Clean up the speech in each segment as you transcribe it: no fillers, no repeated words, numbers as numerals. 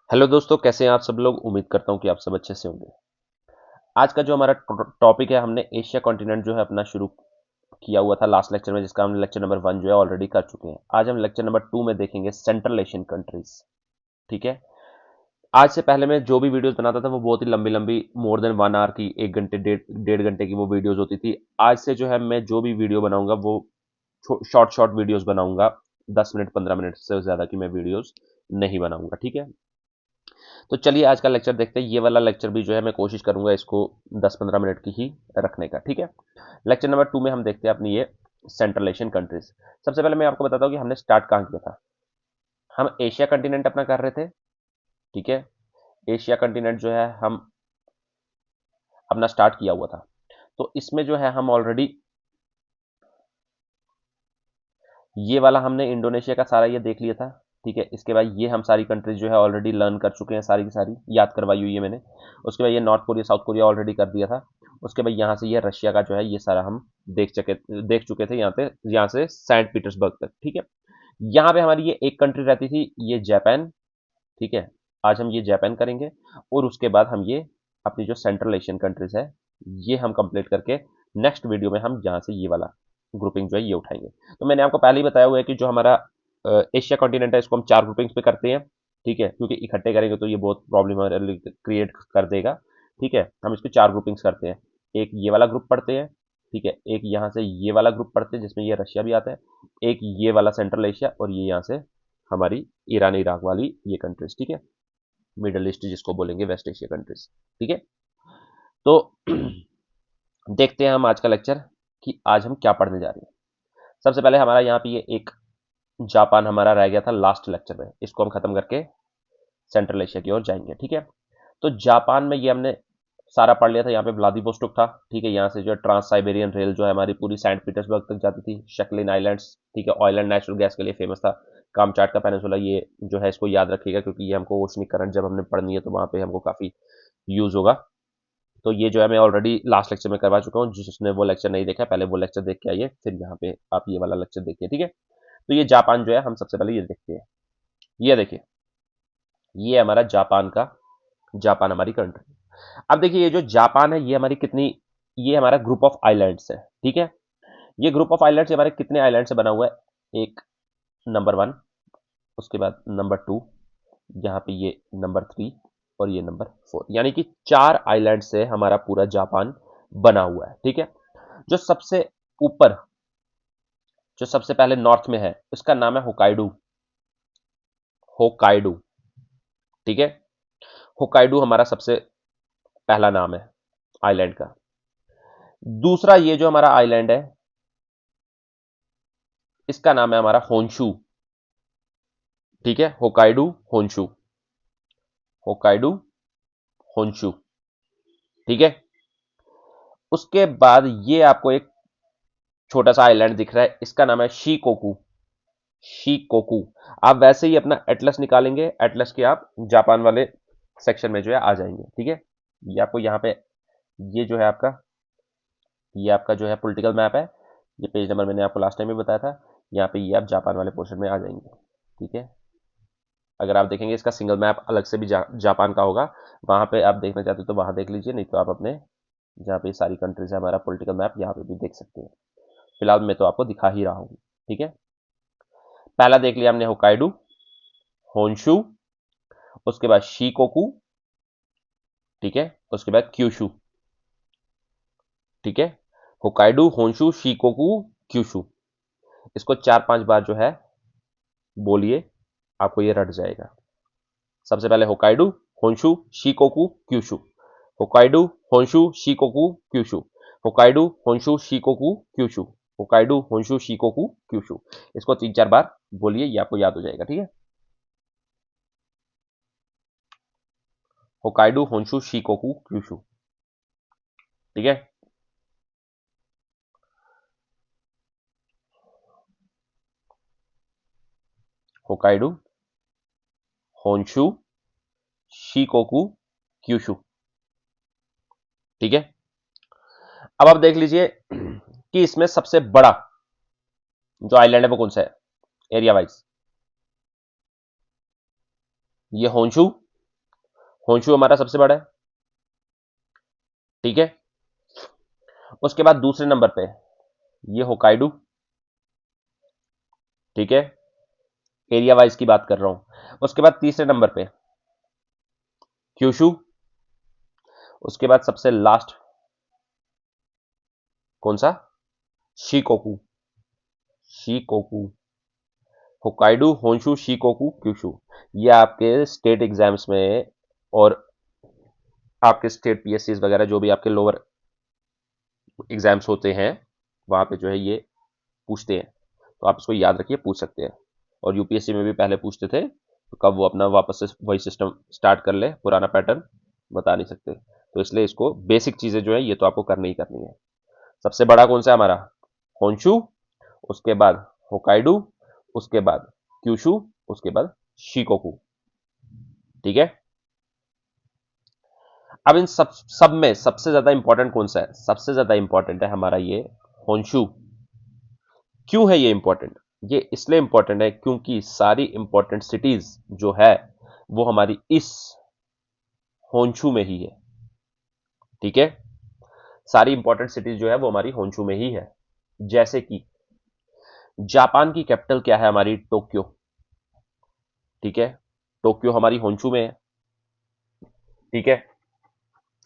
Hello दोस्तों, कैसे हैं आप सब लोग। उम्मीद करता हूं कि आप सब अच्छे से होंगे। आज का जो हमारा टॉपिक है, हमने एशिया कॉन्टिनेंट जो है अपना शुरू किया हुआ था लास्ट लेक्चर में, जिसका हमने लेक्चर नंबर 1 जो है ऑलरेडी कर चुके हैं। आज हम लेक्चर नंबर 2 में देखेंगे सेंट्रल एशियन कंट्रीज। ठीक है। आज से पहले मैं जो भी वीडियोस बनाता था वो बहुत ही लंबी लंबी, मोर देन 1 आवर की, 1 घंटे डेढ़ घंटे की वो वीडियोस होती थी। आज से जो है मैं जो भी वीडियो बनाऊंगा वो शॉर्ट शॉर्ट वीडियोस बनाऊंगा। 10 मिनट 15 मिनट से ज्यादा की मैं वीडियोस नहीं बनाऊंगा। ठीक है। तो चलिए आज का लेक्चर देखते हैं। ये वाला लेक्चर भी जो है मैं कोशिश करूंगा इसको 10-15 मिनट की ही रखने का। ठीक है। लेक्चर नंबर 2 में हम देखते हैं अपनी ये सेंट्रल एशियन कंट्रीज। सबसे पहले मैं आपको बताता हूँ कि हमने स्टार्ट कहाँ किया था। हम एशिया कंटिनेंट अपना कर रहे थे। ठीक है। एशिया कंटिनेंट जो है हम अपना स्टार्ट किया हुआ था। तो इसमें जो है हम ऑलरेडी ये वाला हमने इंडोनेशिया का सारा ये देख लिया था। ठीक है। इसके बाद ये हम सारी कंट्रीज जो है ऑलरेडी लर्न कर चुके हैं, सारी की सारी याद करवाई हुई है मैंने। उसके बाद ये north Korea south Korea already कर दिया था। उसके बाद यहाँ से ये रशिया का जो है ये सारा हम देख चुके थे यहाँ से सेंट पीटर्सबर्ग तक। ठीक है। यहाँ पे हमारी ये एक कंट्री रहती थी, ये जापान। ठीक है। आज हम ये जापान करेंगे और उसके बाद हम ये अपनी जो सेंट्रल एशियन कंट्रीज है ये हम कंप्लीट करके नेक्स्ट वीडियो में हम यहाँ से ये वाला ग्रुपिंग जो है ये उठाएंगे। तो मैंने आपको पहले ही बताया हुआ है कि जो हमारा एशिया कॉन्टिनेंट है इसको हम 4 ग्रुपिंग्स पे करते हैं। ठीक है। क्योंकि इकट्ठे करेंगे तो ये बहुत प्रॉब्लम क्रिएट कर देगा। ठीक है। हम इसको 4 ग्रुपिंग्स करते हैं। एक ये वाला ग्रुप पढ़ते हैं। ठीक है। एक यहाँ से ये वाला ग्रुप पढ़ते हैं जिसमें ये रशिया भी आता है। एक ये वाला सेंट्रल एशिया, और ये यहाँ से हमारी ईरान इराक वाली ये कंट्रीज। ठीक है। मिडल ईस्ट जिसको बोलेंगे, वेस्ट एशिया कंट्रीज। ठीक है। तो देखते हैं हम आज का लेक्चर कि आज हम क्या पढ़ने जा रहे हैं। सबसे पहले हमारा यहाँ पे ये एक जापान हमारा रह गया था लास्ट लेक्चर में, इसको हम खत्म करके सेंट्रल एशिया की ओर जाएंगे। ठीक है। तो जापान में ये हमने सारा पढ़ लिया था। यहाँ पे व्लादिवोस्टोक था। ठीक है। यहाँ से जो है ट्रांस साइबेरियन रेल जो है हमारी पूरी सेंट पीटर्सबर्ग तक जाती थी। शक्लिन आइलैंड्स। ठीक है। ऑयल एंड नेचुरल गैस के लिए फेमस था। कामचाट का पेनिनसुला ये जो है इसको याद रखिएगा, क्योंकि ये हमको ओशनिक करंट जब हमने पढ़नी है तो वहां पे हमको काफी यूज होगा। तो ये जो है मैं ऑलरेडी लास्ट लेक्चर में करवा चुका हूँ। जिसने वो लेक्चर नहीं देखा पहले वो लेक्चर देख के आइए, फिर यहाँ पे आप ये वाला लेक्चर देखिए। ठीक है। तो ये जापान जो है हम सबसे पहले ये देखते हैं। ये देखिए, ये हमारा जापान हमारी कंट्री। अब देखिए ये जो जापान है ये हमारी कितनी, ये हमारा ग्रुप ऑफ आइलैंड्स है। ठीक है। ये ग्रुप ऑफ आइलैंड्स हमारे कितने आइलैंड से बना हुआ है। एक नंबर 1, उसके बाद नंबर 2, यहाँ पे ये नंबर 3, और ये नंबर 4, यानी कि 4 आइलैंड से हमारा पूरा जापान बना हुआ है। ठीक है। जो सबसे ऊपर, जो सबसे पहले नॉर्थ में है उसका नाम है होकाइडू। होकाइडू। ठीक है। होकाइडू हमारा सबसे पहला नाम है आइलैंड का। दूसरा ये जो हमारा आइलैंड है इसका नाम है हमारा होन्शु। ठीक है। Hokkaido, Honshu. होकाइडू, होन्शु। ठीक है। उसके बाद ये आपको एक छोटा सा आइलैंड दिख रहा है, इसका नाम है शीकोकू। शीकोकू। आप वैसे ही अपना एटलस निकालेंगे, एटलस के आप जापान वाले सेक्शन में जो है आ जाएंगे। ठीक है। ये आपको यहाँ पे, ये जो है आपका, ये आपका जो है पॉलिटिकल मैप है। ये पेज नंबर मैंने आपको लास्ट टाइम भी बताया था। यहाँ पे ये आप जापान वाले पोर्शन में आ जाएंगे। ठीक है। अगर आप देखेंगे इसका सिंगल मैप अलग से भी जापान का होगा। वहां पे आप देखना चाहते हो तो वहां देख लीजिए, नहीं तो आप अपने जहाँ पे सारी कंट्रीज है हमारा पॉलिटिकल मैप यहाँ पे भी देख सकते हैं। फिलहाल मैं तो आपको दिखा ही रहा हूँ। ठीक है। पहला देख लिया हमने होकाइडू, होन्शु, उसके बाद शीकोकू। ठीक है। उसके बाद क्यूशु। ठीक है। Hokkaido, Honshu, Shikoku, Kyushu. इसको 4-5 बार जो है बोलिए, आपको ये रट जाएगा। सबसे पहले Hokkaido, Honshu, Shikoku, Kyushu. Hokkaido, Honshu, Shikoku, Kyushu. Hokkaido, Honshu, Shikoku, Kyushu. Hokkaido, Honshu, Shikoku, Kyushu. इसको 3-4 बार बोलिए, ये आपको याद हो जाएगा। ठीक है। Hokkaido, Honshu, Shikoku, Kyushu. ठीक है। Hokkaido, Honshu, Shikoku, Kyushu. ठीक है। अब आप देख लीजिए कि इसमें सबसे बड़ा जो आइलैंड है वो कौन सा है एरिया वाइज। ये होन्शु, होंशु हमारा सबसे बड़ा है, ठीक है। उसके बाद दूसरे नंबर पे ये होकाइडू, ठीक है, एरिया वाइज की बात कर रहा हूं। उसके बाद तीसरे नंबर पे क्यूशु। उसके बाद सबसे लास्ट कौन सा, Shikoku, Shikoku, Hokkaido, Honshu, Shikoku, Kyushu. ये आपके स्टेट एग्जाम्स में और आपके स्टेट पीएससी वगैरह जो भी आपके लोअर एग्जाम्स होते हैं वहां पे जो है ये पूछते हैं, तो आप इसको याद रखिए, पूछ सकते हैं। और यूपीएससी में भी पहले पूछते थे, तो कब वो अपना वापस से वही सिस्टम स्टार्ट कर ले, पुराना पैटर्न बता नहीं सकते। तो इसलिए इसको बेसिक चीजें जो है ये तो आपको करनी ही करनी है। सबसे बड़ा कौन सा है हमारा, होंशु, उसके बाद होकाइडू, उसके बाद क्यूशु, उसके बाद शिकोकू, ठीक है। अब इन सब में सबसे ज्यादा इंपॉर्टेंट कौन सा है, सबसे ज्यादा इंपॉर्टेंट है हमारा ये होंशु। क्यों है ये इंपॉर्टेंट, ये इसलिए इंपॉर्टेंट है क्योंकि सारी इंपॉर्टेंट सिटीज जो है वो हमारी इस होंशु में ही है, ठीक है। सारी इंपॉर्टेंट सिटीज जो है वो हमारी होंशु में ही है। जैसे कि जापान की कैपिटल क्या है हमारी, टोक्यो, ठीक है। टोक्यो हमारी होंशु में है, ठीक है,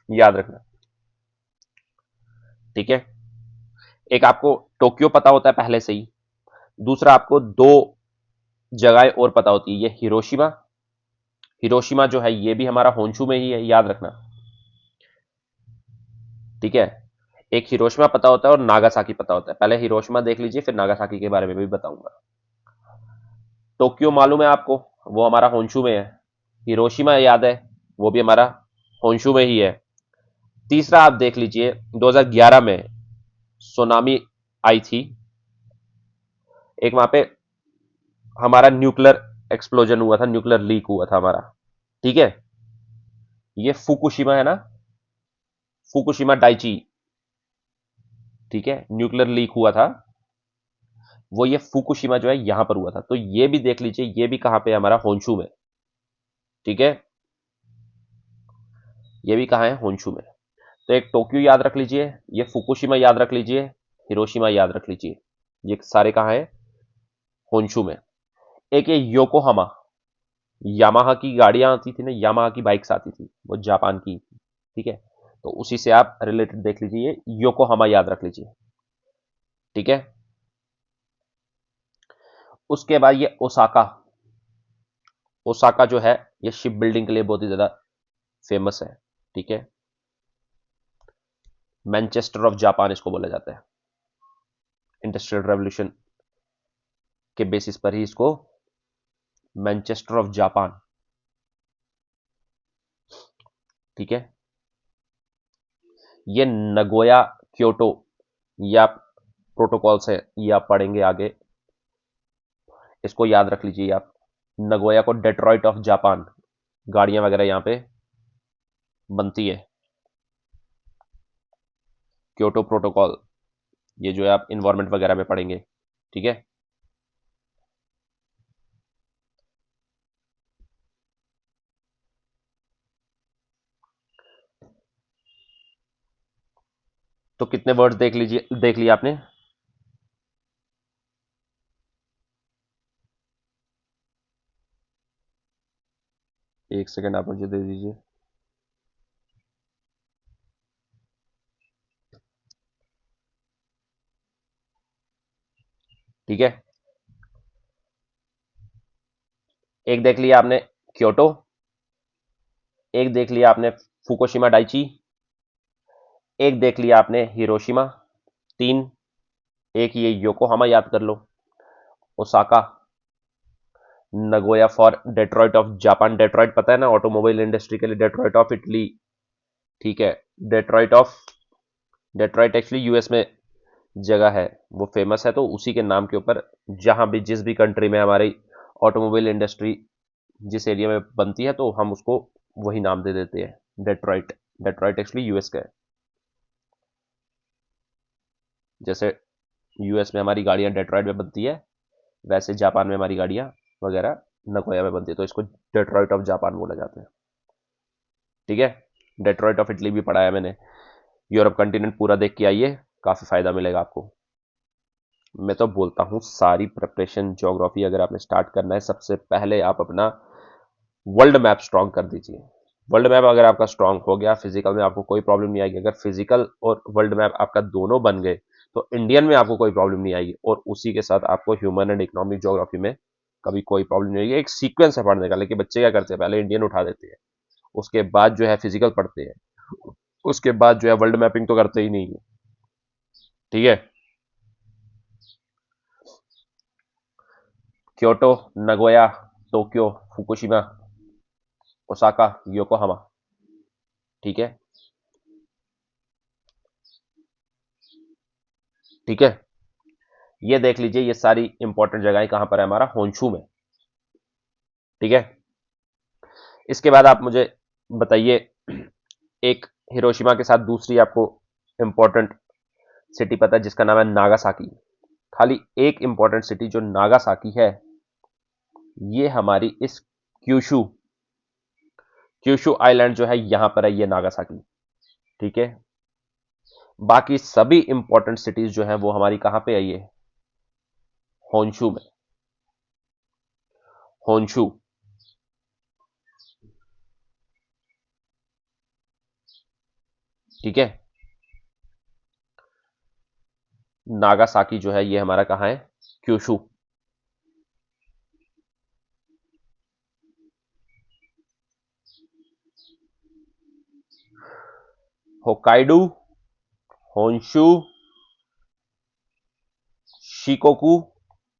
याद रखना, ठीक है। एक आपको टोक्यो पता होता है पहले से ही, दूसरा आपको दो जगह और पता होती है, ये हिरोशिमा, हिरोशिमा जो है ये भी हमारा होंशु में ही है, याद रखना, ठीक है। एक हिरोशिमा पता होता है और नागासाकी पता होता है। पहले हिरोशिमा देख लीजिए, फिर नागासाकी के बारे में भी बताऊंगा। टोक्यो मालूम है आपको, वो हमारा होंशु में है। हिरोशिमा याद है, वो भी हमारा होंशु में ही है। तीसरा आप देख लीजिए, 2011 में सुनामी आई थी, एक वहां पे हमारा न्यूक्लियर एक्सप्लोजन हुआ था, न्यूक्लियर लीक हुआ था हमारा, ठीक है। ये फुकुशिमा है ना, फुकुशिमा डाइची, ठीक है, न्यूक्लियर लीक हुआ था, वो ये फुकुशिमा जो है यहां पर हुआ था। तो ये भी देख लीजिए, ये भी कहां पे है हमारा, होंशु में, ठीक है। ये भी कहां है, होंशु में। तो एक टोक्यो याद रख लीजिए, ये फुकुशिमा याद रख लीजिए, हिरोशिमा याद रख लीजिए, ये सारे कहां है, होंशु में। एक ये योकोहामा, यामाहा की गाड़ियां आती थी ना, यामाहा की बाइक्स आती थी, वो जापान की, ठीक है। तो उसी से आप रिलेटेड देख लीजिए, योकोहामा याद रख लीजिए, ठीक है। उसके बाद ये ओसाका, ओसाका जो है ये शिप बिल्डिंग के लिए बहुत ही ज्यादा फेमस है, ठीक है। मैनचेस्टर ऑफ जापान इसको बोला जाता है, इंडस्ट्रियल रेवोल्यूशन के बेसिस पर ही इसको मैनचेस्टर ऑफ जापान, ठीक है। ये नगोया क्योटो, या प्रोटोकॉल्स है, ये आप पढ़ेंगे आगे, इसको याद रख लीजिए आप। नगोया को डेट्रॉइट ऑफ जापान, गाड़ियां वगैरह यहां पे बनती है। क्योटो प्रोटोकॉल, ये जो है आप इन्वायरमेंट वगैरह में पढ़ेंगे, ठीक है। तो कितने वर्ड्स देख लीजिए, देख लिया आपने, एक सेकंड आप मुझे दे दीजिए। ठीक है, एक देख लिया आपने क्योटो, एक देख लिया आपने फुकुशिमा डाइची, एक देख लिया आपने हिरोशिमा, तीन, एक ये योकोहामा याद कर लो, Osaka, Nagoya for Detroit of Japan, Detroit पता है ना, ऑटोमोबाइल इंडस्ट्री के लिए डेट्रॉइट ऑफ इटली, ठीक है। Detroit of, Detroit actually US में जगह है, वो फेमस है, तो उसी के नाम के ऊपर जहां भी जिस भी कंट्री में हमारी ऑटोमोबाइल इंडस्ट्री जिस एरिया में बनती है, तो हम उसको वही नाम दे देते हैं, डेट्रॉइट। डेट्रॉइट एक्चुअली यूएस का है। जैसे यूएस में हमारी गाड़ियां डेट्रॉइट में बनती है, वैसे जापान में हमारी गाड़ियां वगैरह नगोया में बनती है, तो इसको डेट्रॉइट ऑफ जापान बोला जाता है। ठीक है, डेट्रॉइट ऑफ इटली भी पढ़ा है मैंने। यूरोप कंटिनेंट पूरा देख के आइए, काफी फायदा मिलेगा आपको। मैं तो बोलता हूं सारी प्रिपरेशन ज्योग्राफी अगर आपने स्टार्ट करना है, सबसे पहले आप अपना वर्ल्ड मैप स्ट्रांग कर दीजिए। वर्ल्ड मैप अगर आपका स्ट्रांग हो गया, फिजिकल में आपको कोई प्रॉब्लम नहीं आएगी। अगर फिजिकल और वर्ल्ड मैप आपका दोनों बन गए तो इंडियन में आपको कोई प्रॉब्लम नहीं आएगी, और उसी के साथ आपको ह्यूमन एंड इकोनॉमिक ज्योग्राफी में कभी कोई प्रॉब्लम नहीं आएगी। एक सीक्वेंस है पढ़ने का, लेकिन बच्चे क्या करते हैं, पहले इंडियन उठा देते हैं, उसके बाद जो है फिजिकल पढ़ते हैं, उसके बाद जो है वर्ल्ड मैपिंग तो करते ही नहीं है। ठीक है, Kyoto, Nagoya, Tokyo, Fukushima, Osaka, Yokohama. ठीक है, ठीक है, ये देख लीजिए, ये सारी इंपॉर्टेंट जगहें कहां पर है, हमारा होंशु में। ठीक है, इसके बाद आप मुझे बताइए, एक हिरोशिमा के साथ दूसरी आपको इंपॉर्टेंट सिटी पता है जिसका नाम है नागासाकी। खाली एक इंपॉर्टेंट सिटी जो नागासाकी है, ये हमारी इस क्यूशु क्यूशु आइलैंड जो है यहां पर है, ये नागासाकी। ठीक है, बाकी सभी इंपॉर्टेंट सिटीज जो है वो हमारी कहां पे है, ये होंशु में। होंशु, ठीक है, नागासाकी जो है ये हमारा कहां है, Kyushu. Hokkaido, Honshu, Shikoku,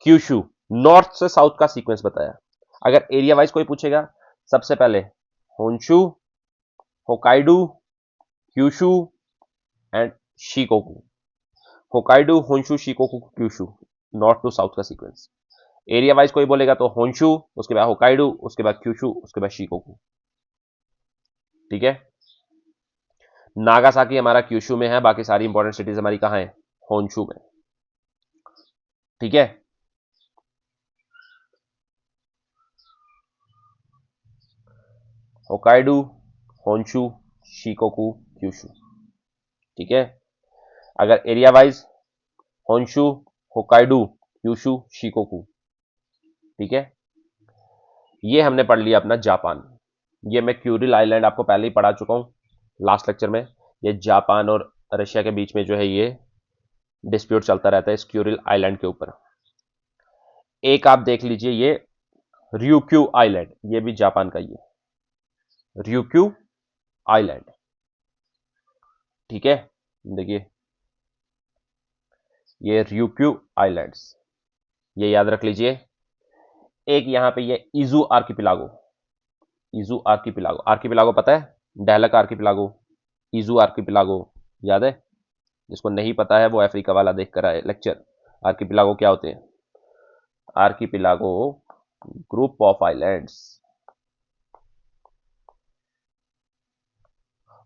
Kyushu. North से साउथ का सीक्वेंस बताया। अगर एरिया वाइज कोई पूछेगा, सबसे पहले Honshu, Hokkaido, Kyushu and Shikoku. Hokkaido, Honshu, Shikoku, Kyushu, north to south का सीक्वेंस। एरिया वाइज कोई बोलेगा तो होंशु, उसके बाद होकाइडू, उसके बाद क्यूशु, उसके बाद शिकोकू। ठीक है, नागासाकी हमारा क्यूशु में है, बाकी सारी इंपॉर्टेंट सिटीज हमारी कहां है, होंशु में। ठीक है, होकाइडू, होंशु, शिकोकू, क्यूशु। ठीक है, अगर area wise Honshu, Hokkaido, Kyushu, Shikoku. ठीक है, ये हमने पढ़ लिया अपना जापान। ये मैं क्यूरिल आइलैंड आपको पहले ही पढ़ा चुका हूं लास्ट लेक्चर में। ये जापान और रशिया के बीच में जो है ये डिस्प्यूट चलता रहता है इस क्यूरिल आइलैंड के ऊपर। एक आप देख लीजिए, ये ryukyu आइलैंड, ये भी जापान का ही है, ryukyu आइलैंड। ठीक है, देखिए ये ryukyu आइलैंड्स, ये याद रख लीजिए। एक यहां पे ये इजू आर्किपिलागो, इजू आर्किपिलागो, आर्किपिलागो पता है, डेलक आर्किपिलागो, इजू आर्किपिलागो, याद है? जिसको नहीं पता है वो अफ्रीका वाला देख कर आए लेक्चर। आर्किपिलागो क्या होते हैं, आर्किपिलागो ग्रुप ऑफ आइलैंड्स।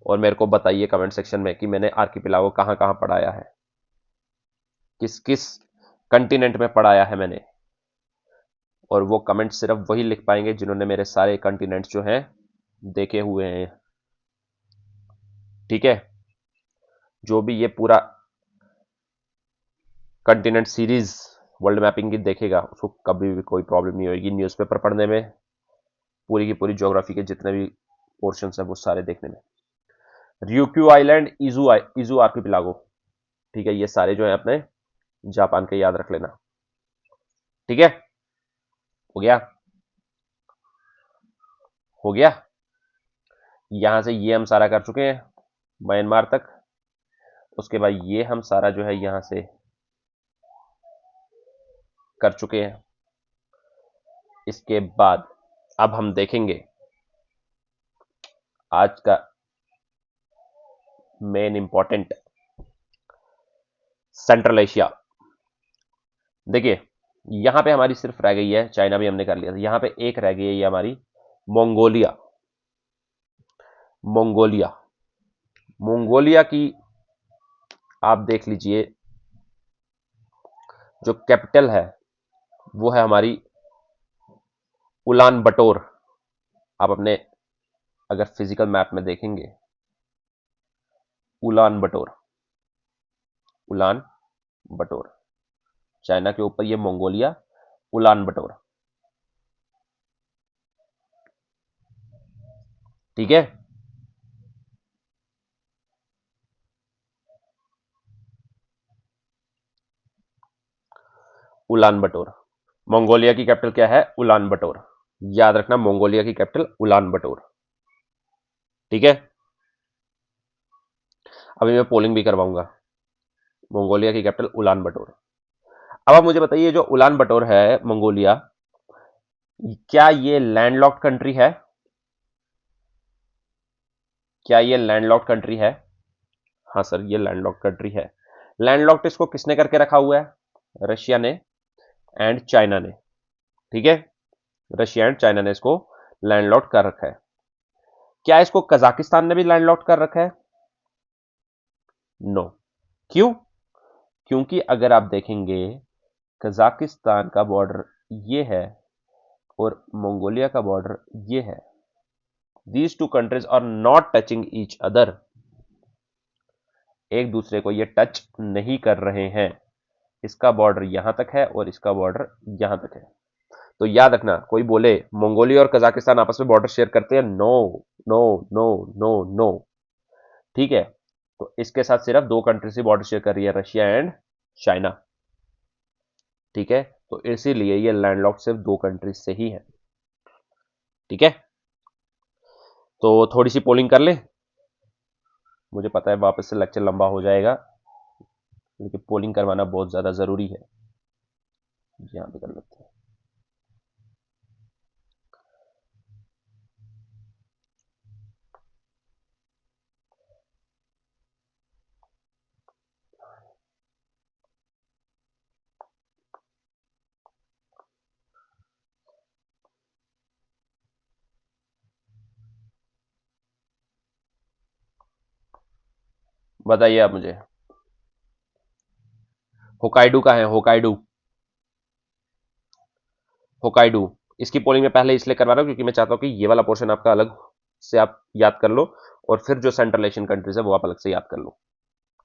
और मेरे को बताइए कमेंट सेक्शन में कि मैंने आर्किपिलागो कहां कहां पढ़ाया है, किस किस कंटिनेंट में पढ़ाया है मैंने। और वो कमेंट सिर्फ वही लिख पाएंगे जिन्होंने मेरे सारे कंटिनेंट्स जो हैं देखे हुए हैं। ठीक है, जो भी ये पूरा कंटिनेंट सीरीज वर्ल्ड मैपिंग की देखेगा उसको कभी भी कोई प्रॉब्लम नहीं होगी न्यूज़पेपर पढ़ने में, पूरी की पूरी ज्योग्राफी के जितने भी पोर्शंस हैं वो सारे देखने में। ryukyu island, Izu archipelago. ठीक है, ये सारे जो है अपने जापान के, याद रख लेना। ठीक है, हो गया, हो गया। यहां से ये हम सारा कर चुके हैं म्यांमार तक। उसके बाद ये हम सारा जो है यहां से कर चुके हैं। इसके बाद अब हम देखेंगे आज का मेन इंपॉर्टेंट, सेंट्रल एशिया। देखिए, यहां पे हमारी सिर्फ रह गई है, चाइना भी हमने कर लिया था, यहां पे एक रह गई है ये हमारी मंगोलिया। मंगोलिया, मंगोलिया की आप देख लीजिए, जो कैपिटल है वो है हमारी उलान बटोर। आप अपने अगर फिजिकल मैप में देखेंगे, उलान बटोर, उलान बटोर, चाइना के ऊपर ये मंगोलिया, उलान बटोर। ठीक है, उलान बटोर। मंगोलिया की कैपिटल क्या है? उलान बटोर। याद रखना, मंगोलिया की कैपिटल उलान बटोर। ठीक है, अभी मैं पोलिंग भी करवाऊंगा। मंगोलिया की कैपिटल उलान बटोर। अब आप मुझे बताइए, जो उलान बटोर है मंगोलिया, क्या ये लैंडलॉक्ड कंट्री है? क्या ये लैंडलॉक्ड कंट्री है? हाँ सर, ये लैंडलॉक्ड कंट्री है। लैंडलॉक्ड इसको किसने करके रखा हुआ है? रशिया ने एंड चाइना ने। ठीक है, रशिया एंड चाइना ने इसको लैंडलॉक्ड कर रखा है। क्या इसको कजाकिस्तान ने भी लैंडलॉक्ड कर रखा है? नो। क्यों? क्योंकि अगर आप देखेंगे, कजाकिस्तान का बॉर्डर ये है और मंगोलिया का बॉर्डर ये है। These two countries are not touching each other. एक दूसरे को ये टच नहीं कर रहे हैं। इसका बॉर्डर यहां तक है और इसका बॉर्डर यहां तक है। तो याद रखना, कोई बोले मंगोलिया और कजाकिस्तान आपस में बॉर्डर शेयर करते हैं, no no no no no. ठीक है, तो इसके साथ सिर्फ दो कंट्री से बॉर्डर शेयर कर रही है, रशिया एंड चाइना। ठीक है, तो इसीलिए ये लैंडलॉक्ड सिर्फ दो कंट्रीज से ही है। ठीक है, तो थोड़ी सी पोलिंग कर ले। मुझे पता है वापस से लेक्चर लंबा हो जाएगा, लेकिन पोलिंग करवाना बहुत ज्यादा जरूरी है। यहां पे कर लेते हैं। बताइए आप मुझे, होकाइडू का है? होकाइडू, होकाइडू। इसकी पोलिंग में पहले इसलिए करवा रहा हूं क्योंकि मैं चाहता हूं कि ये वाला पोर्शन आपका अलग से आप याद कर लो, और फिर जो सेंट्रल एशियन कंट्रीज है वो आप अलग से याद कर लो।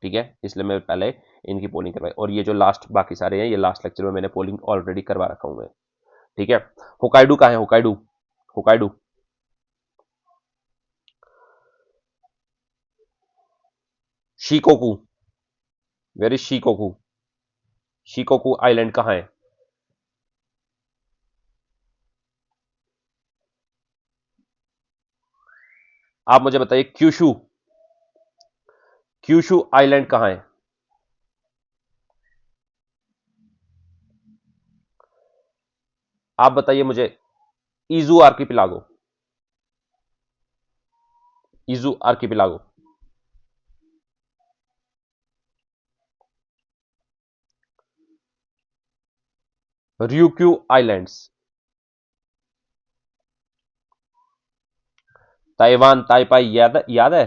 ठीक है, इसलिए मैं पहले इनकी पोलिंग करवाई, और ये जो लास्ट बाकी सारे हैं, ये लास्ट लेक्चर में मैंने पोलिंग ऑलरेडी करवा रखा हूं मैं। ठीक है, होकाइडू का है? Hokkaido, Hokkaido. Shikoku, where is Shikoku? Shikoku island कहां है? आप मुझे बताइए, क्यूशू, क्यूशू आइलैंड कहां है? आप बताइए मुझे, Izu archipelago, Izu archipelago. ryukyu islands, Taiwan, Taipei, याद याद है?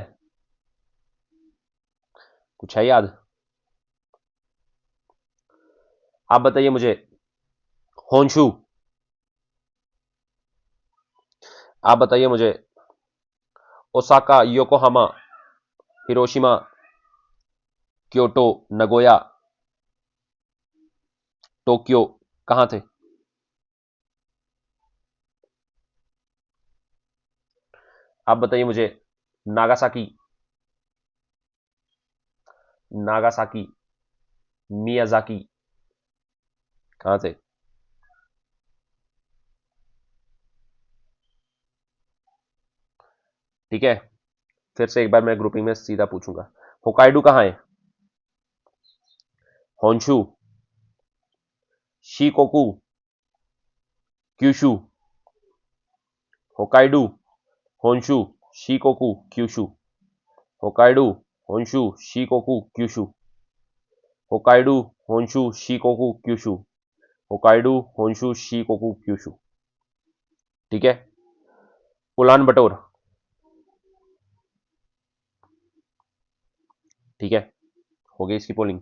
कुछ है याद? आप बताइए मुझे, होन्शु। आप बताइए मुझे, Osaka, Yokohama, Hiroshima, Kyoto, Nagoya, Tokyo, कहां थे? आप बताइए मुझे, नागासाकी, नागासाकी, मियाजाकी, कहां थे? ठीक है, फिर से एक बार मैं ग्रुपिंग में सीधा पूछूंगा। होकाइडू कहां है? Honshu, Shikoku, Kyushu, Hokkaido, Honshu, Shikoku, Kyushu, Hokkaido, Honshu, Shikoku, Kyushu, Hokkaido, Honshu, Shikoku, Kyushu, Hokkaido, Honshu, Shikoku, Kyushu. ठीक है, उलान बटोर। ठीक है, हो गई इसकी पोलिंग।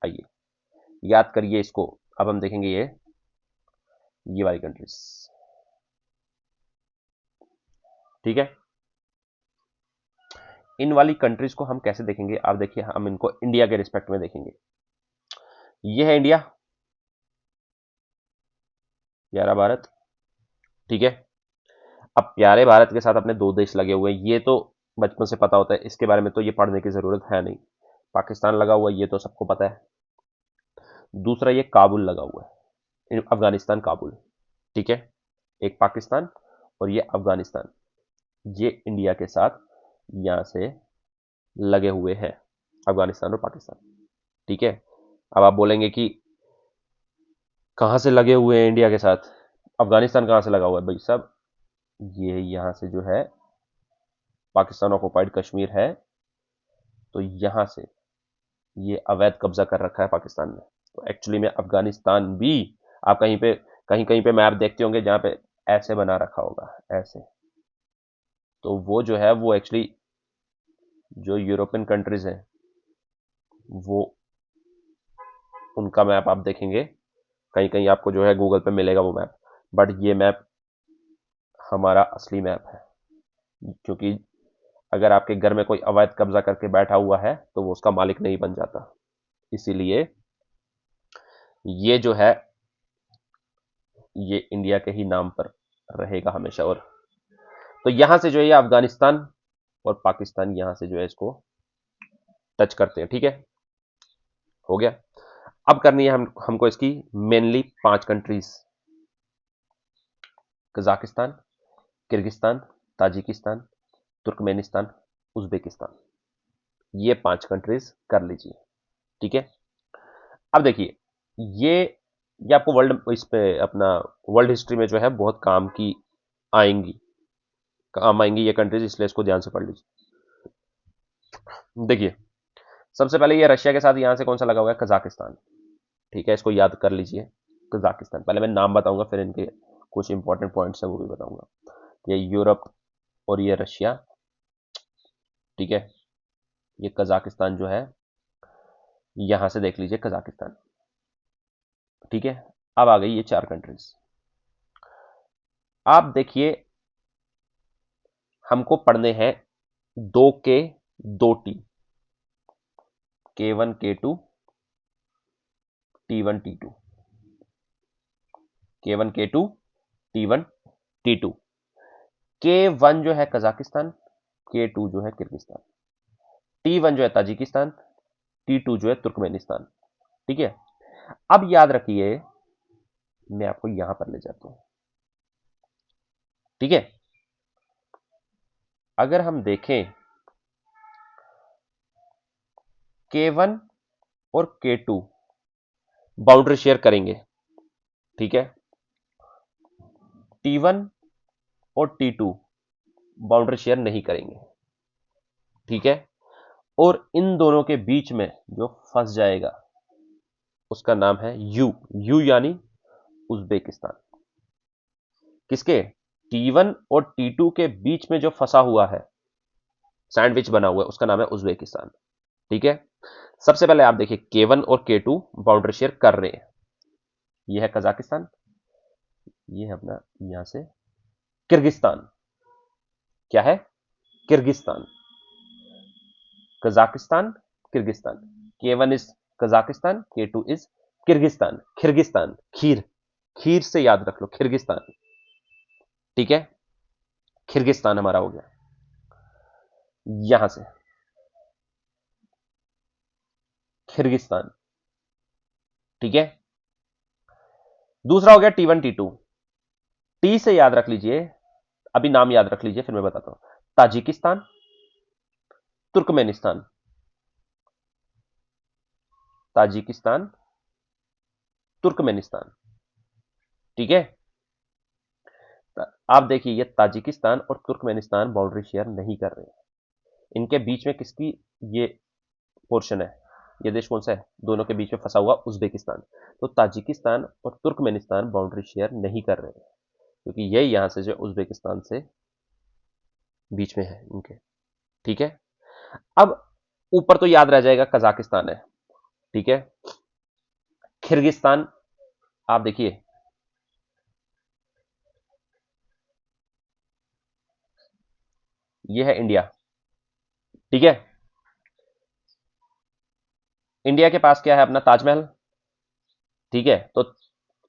आइए याद करिए इसको। अब हम देखेंगे ये वाली कंट्रीज। ठीक है। इन वाली कंट्रीज को हम कैसे देखेंगे, आप देखिए, हम इनको इंडिया के रिस्पेक्ट में देखेंगे। ये है इंडिया, प्यारा भारत, ठीक है। अब प्यारे भारत के साथ अपने दो देश लगे हुए हैं, ये तो बचपन से पता होता है, इसके बारे में तो ये पढ़ने की जरूरत है नहीं। पाकिस्तान लगा हुआ है, ये तो सबको पता है। दूसरा ये काबुल लगा हुआ है, अफगानिस्तान काबुल, ठीक है। एक पाकिस्तान और ये अफगानिस्तान, ये इंडिया के साथ यहां से लगे हुए हैं, अफगानिस्तान और पाकिस्तान, ठीक है। अब आप बोलेंगे कि कहां से लगे हुए हैं इंडिया के साथ, अफगानिस्तान कहां से लगा हुआ है भाई साहब, ये यहां से जो है पाकिस्तान ऑक्युपाइड कश्मीर है, तो यहां से ये अवैध कब्जा कर रखा है पाकिस्तान ने। तो एक्चुअली में अफगानिस्तान भी, आप कहीं कहीं पे मैप देखते होंगे जहां पे ऐसे बना रखा होगा, ऐसे, तो वो जो है वो एक्चुअली जो यूरोपियन कंट्रीज हैं, वो उनका मैप आप देखेंगे, कहीं कहीं आपको जो है गूगल पे मिलेगा वो मैप, बट ये मैप हमारा असली मैप है। क्योंकि अगर आपके घर में कोई अवैध कब्जा करके बैठा हुआ है तो वो उसका मालिक नहीं बन जाता, इसीलिए ये जो है ये इंडिया के ही नाम पर रहेगा हमेशा। और तो यहां से जो है अफगानिस्तान और पाकिस्तान यहां से जो है इसको टच करते हैं, ठीक है, हो गया। अब करनी है हमको इसकी mainly 5 countries, Kazakhstan, Kyrgyzstan, Tajikistan, Turkmenistan, Uzbekistan, ये 5 कंट्रीज कर लीजिए, ठीक है। अब देखिए, ये ये आपको वर्ल्ड इस पे अपना वर्ल्ड हिस्ट्री में जो है बहुत आएंगी काम आएंगी ये कंट्रीज, इसलिए इसको ध्यान से पढ़ लीजिए। देखिए, सबसे पहले ये रशिया के साथ यहां से कौन सा लगा हुआ है, कजाकिस्तान, ठीक है, इसको याद कर लीजिए। कजाकिस्तान, पहले मैं नाम बताऊंगा, फिर इनके कुछ इंपॉर्टेंट पॉइंट्स है वो भी बताऊंगा। ये यूरोप और ये रशिया, ठीक है। ये कजाकिस्तान जो है यहां से देख लीजिए, कजाकिस्तान, ठीक है। अब आ गई ये 4 कंट्रीज। आप देखिए, हमको पढ़ने हैं 2 K 2 T, K1 K2 T1 T2, K1 K2 T1 T2। K1 जो है कजाकिस्तान, K2 जो है किर्गिस्तान, T1 जो है ताजिकिस्तान, T2 जो है तुर्कमेनिस्तान, ठीक है। अब याद रखिए, मैं आपको यहां पर ले जाता हूं, ठीक है। अगर हम देखें K1 और K2 बाउंड्री शेयर करेंगे, ठीक है। T1 और T2 बाउंड्री शेयर नहीं करेंगे, ठीक है। और इन दोनों के बीच में जो फंस जाएगा उसका नाम है यू, यू यानी उज्बेकिस्तान। किसके, T1 और T2 के बीच में जो फंसा हुआ है, सैंडविच बना हुआ है, उसका नाम है उज्बेकिस्तान, ठीक है। सबसे पहले आप देखिए, K1 और K2 बाउंड्री शेयर कर रहे हैं, ये है कजाकिस्तान, ये है अपना यहां से किर्गिस्तान, क्या है, Kyrgyzstan, Kazakhstan, Kyrgyzstan, K1 is Kazakhstan, K2 is Kyrgyzstan, Kyrgyzstan, खीर, खीर से याद रख लो, किर्गिस्तान, ठीक है। किर्गिस्तान हमारा हो गया, यहां से किर्गिस्तान, ठीक है। दूसरा हो गया T1 T2, टी से याद रख लीजिए, अभी नाम याद रख लीजिए फिर मैं बताता हूं, ताजिकिस्तान, तुर्कमेनिस्तान, ताजिकिस्तान, तुर्कमेनिस्तान, ठीक है। आप देखिए, ये ताजिकिस्तान और तुर्कमेनिस्तान बाउंड्री शेयर नहीं कर रहे हैं, इनके बीच में किसकी ये पोर्शन है, ये देश कौन सा है, दोनों के बीच में फंसा हुआ उज्बेकिस्तान। तो ताजिकिस्तान और तुर्कमेनिस्तान बाउंड्री शेयर नहीं कर रहे हैं, क्योंकि ये यहां से जो उज्बेकिस्तान से बीच में है इनके, ठीक है। अब ऊपर तो याद रह जाएगा कजाकिस्तान है, ठीक है। किर्गिस्तान, आप देखिए, ये है इंडिया। ठीक है, इंडिया के पास क्या है? अपना ताजमहल। ठीक है, तो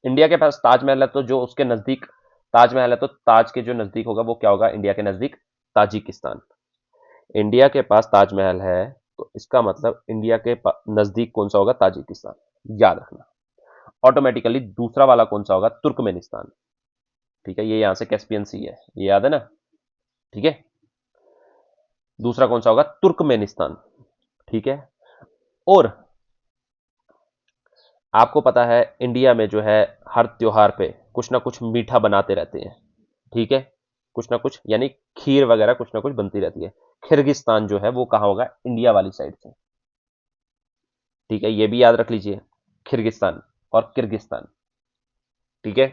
इंडिया के पास ताजमहल है, तो जो उसके नजदीक ताजमहल है, तो ताज के जो नजदीक होगा वो क्या होगा? इंडिया के नजदीक ताजिकिस्तान। इंडिया के पास ताजमहल है, तो इसका मतलब इंडिया के नजदीक कौन सा होगा? ताजिकिस्तान। याद रखना। ऑटोमेटिकली दूसरा वाला कौन सा होगा? तुर्कमेनिस्तान। ठीक है, ये यहां से कैस्पियन सी है, ये याद है ना? ठीक है, दूसरा कौन सा होगा? तुर्कमेनिस्तान। ठीक है, और आपको पता है इंडिया में जो है हर त्योहार पे कुछ ना कुछ मीठा बनाते रहते हैं। ठीक है, कुछ ना कुछ यानी खीर वगैरह कुछ ना कुछ बनती रहती है। किर्गिस्तान जो है वो कहां होगा? इंडिया वाली साइड से। ठीक है, ये भी याद रख लीजिए, किर्गिस्तान और किर्गिस्तान। ठीक है,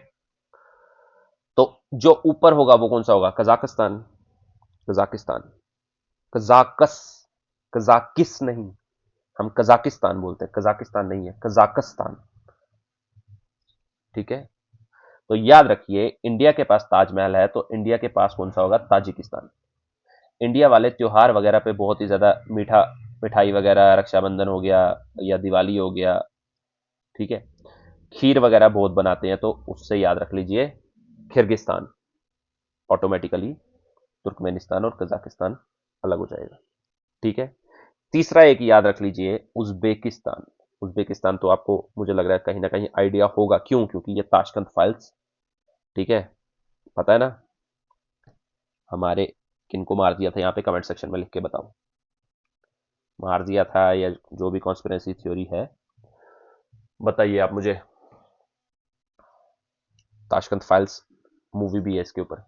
तो जो ऊपर होगा वो कौन सा होगा? कजाकिस्तान। कजाकिस्तान, कजाकस, कजाकिस नहीं, हम कजाकिस्तान बोलते हैं, कजाकिस्तान नहीं है, कजाकिस्तान। ठीक है, तो याद रखिए इंडिया के पास ताजमहल है, तो इंडिया के पास कौन सा होगा? ताजिकिस्तान। इंडिया वाले त्योहार वगैरह पे बहुत ही ज्यादा मीठा, मिठाई वगैरह, रक्षाबंधन हो गया या दिवाली हो गया, ठीक है, खीर वगैरह बहुत बनाते हैं, तो उससे याद रख लीजिए किर्गिस्तान। ऑटोमेटिकली तुर्कमेनिस्तान और कजाकिस्तान अलग हो जाएगा। ठीक है, तीसरा एक याद रख लीजिए, उज्बेकिस्तान। उज्बेकिस्तान तो आपको मुझे लग रहा है कहीं ना कहीं आइडिया होगा, क्यों? क्योंकि ये ताशकंद फाइल्स, ठीक है, पता है ना हमारे किनको मार दिया था? यहाँ पे कमेंट सेक्शन में लिख के बताओ, मार दिया था या जो भी कॉन्स्पिरेसी थ्योरी है, बताइए आप मुझे। ताशकंद फाइल्स मूवी भी है इसके ऊपर।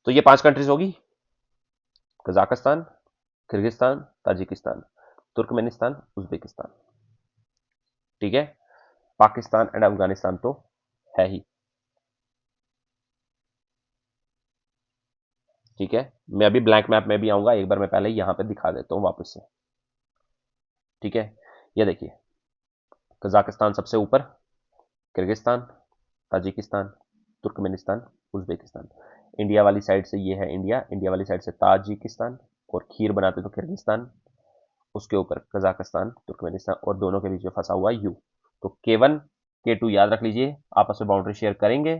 तो ये 5 कंट्रीज होगी, Kazakhstan, Kyrgyzstan, Tajikistan, Turkmenistan, Uzbekistan. ठीक है, पाकिस्तान एंड अफगानिस्तान तो है ही। ठीक है, मैं अभी ब्लैंक मैप में भी आऊंगा, एक बार मैं पहले यहां पे दिखा देता हूं वापस से। ठीक है, ये देखिए, कजाकिस्तान सबसे ऊपर, Kyrgyzstan, Tajikistan, Turkmenistan, Uzbekistan. India वाली साइड से ये है इंडिया, इंडिया वाली साइड से ताजिकिस्तान, और खीर बनाते तो किर्गिस्तान, उसके ऊपर कजाकिस्तान, तुर्कमेनिस्तान, और दोनों के बीच में फंसा हुआ यू। तो K1 K2 याद रख लीजिए, आपस में बाउंड्री शेयर करेंगे।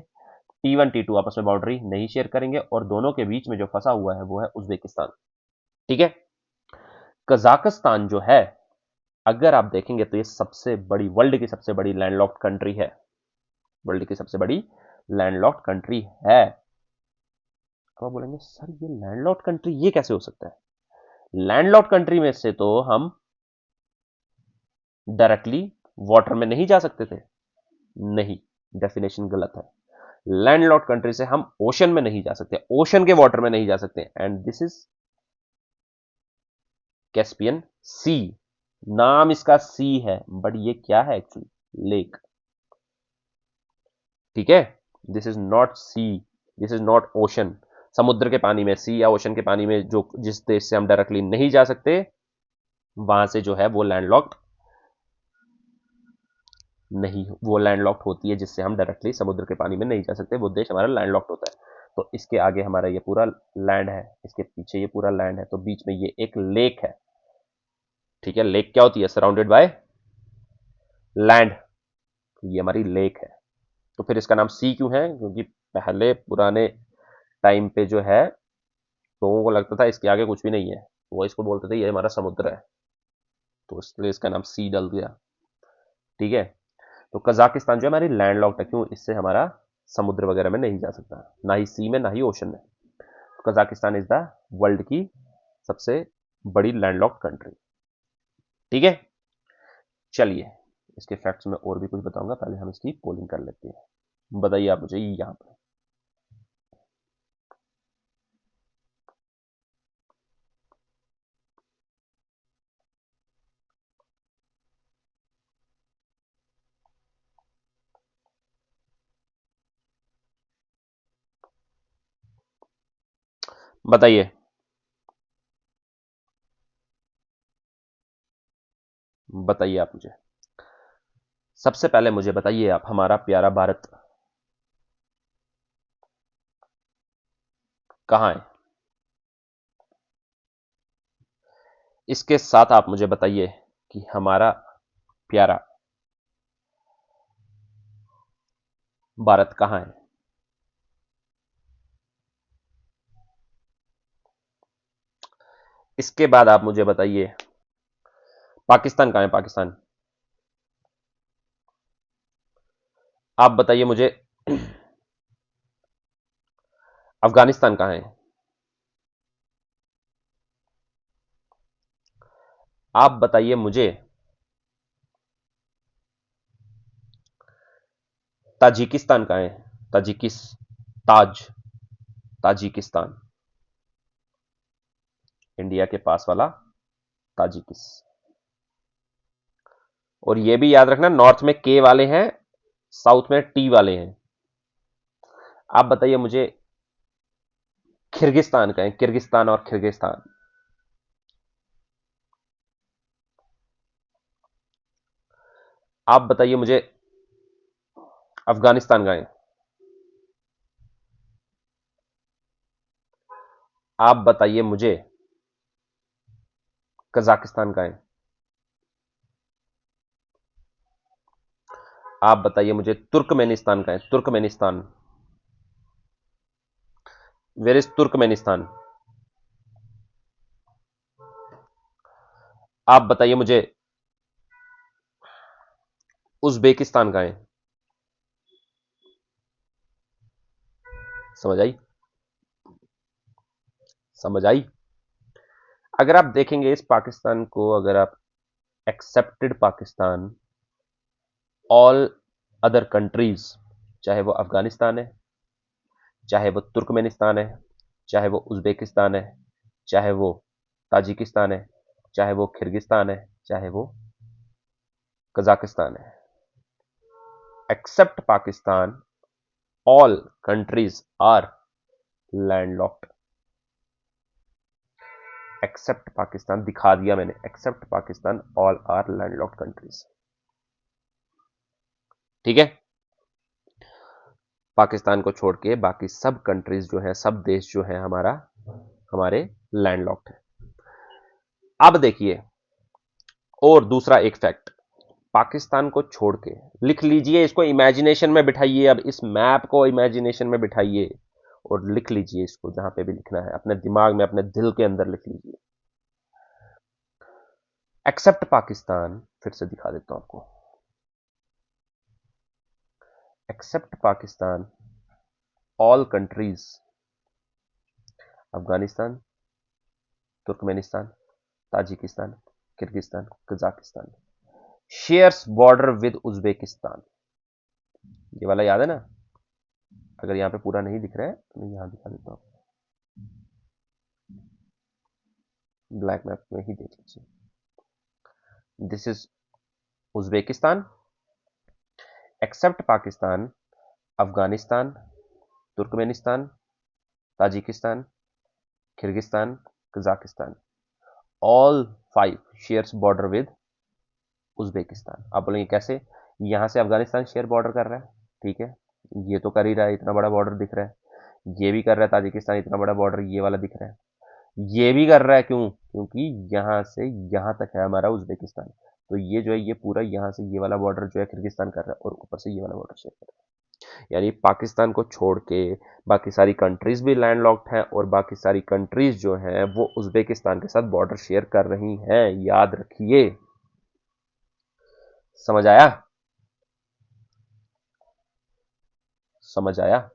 T1 T2 आपस में बाउंड्री नहीं शेयर करेंगे, और दोनों के बीच में जो फंसा हुआ है वो है उज्बेकिस्तान। ठीक है, कजाकिस्तान जो है, अगर आप देखेंगे तो ये सबसे बड़ी, वर्ल्ड की सबसे बड़ी लैंडलॉक्ड कंट्री है। वर्ल्ड की सबसे बड़ी लैंडलॉक्ड कंट्री है। अब आप बोलेंगे सर ये लैंडलॉक्ड कंट्री ये कैसे हो सकता है? लैंडलॉक्ड कंट्री में से तो हम डायरेक्टली वाटर में नहीं जा सकते थे। नहीं, डेफिनेशन गलत है। लैंडलॉक्ड कंट्री से हम ओशन में नहीं जा सकते, ओशन के वाटर में नहीं जा सकते, एंड दिस इज कैस्पियन सी। नाम इसका सी है, बट ये क्या है एक्चुअली? लेक। ठीक है, this is not sea, this is not ocean. समुद्र के पानी में, सी या ओशन के पानी में जो जिस देश से हम डायरेक्टली नहीं जा सकते, वहां से जो है वो लैंडलॉक्ड नहीं, वो लैंडलॉक्ड होती है जिससे हम डायरेक्टली समुद्र के पानी में नहीं जा सकते, वो देश हमारा लैंडलॉक्ड होता है। तो इसके आगे हमारा ये पूरा लैंड है, इसके पीछे ये पूरा लैंड है, तो बीच में ये एक लेक है। ठीक है, लेक क्या होती है? सराउंडेड बाय लैंड, ये हमारी लेक है। तो फिर इसका नाम सी क्यों है? क्योंकि पहले पुराने टाइम पे जो है लोगों को लगता था इसके आगे कुछ भी नहीं है, वो इसको बोलते थे ये हमारा समुद्र है, तो इसलिए इसका नाम सी डल दिया। ठीक है, तो कजाकिस्तान जो है हमारी लैंडलॉक्ड है, क्यों? इससे हमारा समुद्र वगैरह में नहीं जा सकता, ना ही सी में ना ही ओशन में। तो कजाकिस्तान इज द वर्ल्ड की सबसे बड़ी लैंडलॉक्ड कंट्री। ठीक है, चलिए इसके फैक्ट्स में और भी कुछ बताऊंगा, पहले हम इसकी पोलिंग कर लेते हैं। बताइए आप मुझे यहां पर, बताइए, बताइए आप मुझे, सबसे पहले मुझे बताइए आप, हमारा प्यारा भारत कहाँ है? इसके साथ आप मुझे बताइए कि हमारा प्यारा भारत कहाँ है? इसके बाद आप मुझे बताइए पाकिस्तान कहाँ है? पाकिस्तान आप बताइए मुझे। अफगानिस्तान कहाँ है? आप बताइए मुझे ताजिकिस्तान कहाँ है? ताजिकिस ताज ताजिकिस्तान, इंडिया के पास वाला ताजिकिस। और ये भी याद रखना, नॉर्थ में के वाले हैं, साउथ में टी वाले हैं। आप बताइए मुझे किर्गिस्तान का है? किर्गिस्तान और किर्गिस्तान। आप बताइए मुझे अफगानिस्तान का है? आप बताइए मुझे कजाकिस्तान का है? आप बताइए मुझे तुर्कमेनिस्तान का है? Turkmenistan, where is Turkmenistan? आप बताइए मुझे उज्बेकिस्तान का है? समझ आई? समझ आई? अगर आप देखेंगे इस पाकिस्तान को, अगर आप accepted Pakistan all other countries, चाहे वो अफगानिस्तान है, चाहे वो तुर्कमेनिस्तान है, चाहे वो उज्बेकिस्तान है, चाहे वो ताजिकिस्तान है, चाहे वो किर्गिस्तान है, चाहे वो कजाकिस्तान है, except Pakistan all countries are landlocked. Except Pakistan दिखा दिया मैंने, except Pakistan all are landlocked countries. ठीक है? पाकिस्तान को छोड़ के बाकी सब कंट्रीज जो है, सब देश जो है हमारा, हमारे लैंडलॉक्ड है। अब देखिए और दूसरा एक फैक्ट, पाकिस्तान को छोड़ के लिख लीजिए, इसको इमेजिनेशन में बिठाइए, अब इस मैप को इमेजिनेशन में बिठाइए और लिख लीजिए इसको, जहां पे भी लिखना है अपने दिमाग में, अपने दिल के अंदर लिख लीजिए। एक्सेप्ट पाकिस्तान, फिर से दिखा देता हूं आपको। Except Pakistan all countries, Afghanistan, Turkmenistan, Tajikistan, Kyrgyzstan, Kazakhstan, shares border with Uzbekistan. ये वाला याद है ना? अगर यहां पे पूरा नहीं दिख रहा है तो मैं यहां दिखा देता हूं, ब्लैक मैप में ही देख लीजिए। This is Uzbekistan, except Pakistan, Afghanistan, Turkmenistan, Tajikistan, Kyrgyzstan, Kazakhstan, all 5 shares border with Uzbekistan. आप बोलेंगे कैसे? यहां से अफगानिस्तान शेयर बॉर्डर कर रहा है, ठीक है, ये तो कर ही रहा है, इतना बड़ा बॉर्डर दिख रहा है। ये भी कर रहा है ताजिकिस्तान, इतना बड़ा बॉर्डर ये वाला दिख रहा है। ये भी कर रहा है, क्यों? क्योंकि यहां से यहां तक है हमारा उज्बेकिस्तान, तो ये जो है ये पूरा यहां से ये वाला बॉर्डर जो है किर्गिस्तान कर रहा है, और ऊपर से ये वाला बॉर्डर शेयर कर रहा है। यानी पाकिस्तान को छोड़ के बाकी सारी कंट्रीज भी लैंडलॉक्ड हैं, और बाकी सारी कंट्रीज जो हैं वो उज्बेकिस्तान के साथ बॉर्डर शेयर कर रही हैं, याद रखिए। समझ आया? समझ आया?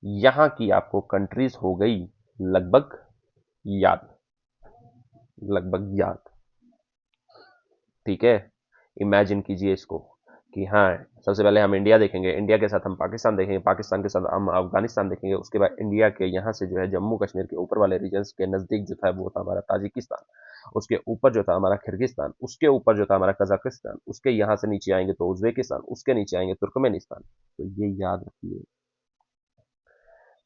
यहां की आपको कंट्रीज हो गई लगभग याद, लगभग याद। ठीक है? इमेजिन कीजिए इसको कि हाँ, सबसे पहले हम इंडिया देखेंगे, इंडिया के साथ हम पाकिस्तान देखेंगे, पाकिस्तान के साथ हम अफगानिस्तान देखेंगे, उसके बाद इंडिया के यहाँ से जो है जम्मू कश्मीर के ऊपर वाले रीजन्स के नज़दीक जो था वो था हमारा ताजिकिस्तान, उसके ऊपर जो था हमारा किर्गिस्तान, उसके ऊपर जो था हमारा कजाकिस्तान, उसके यहाँ से नीचे आएंगे तो उज्बेकिस्तान, उसके नीचे आएंगे तुर्कमेनिस्तान। तो ये याद रखिए।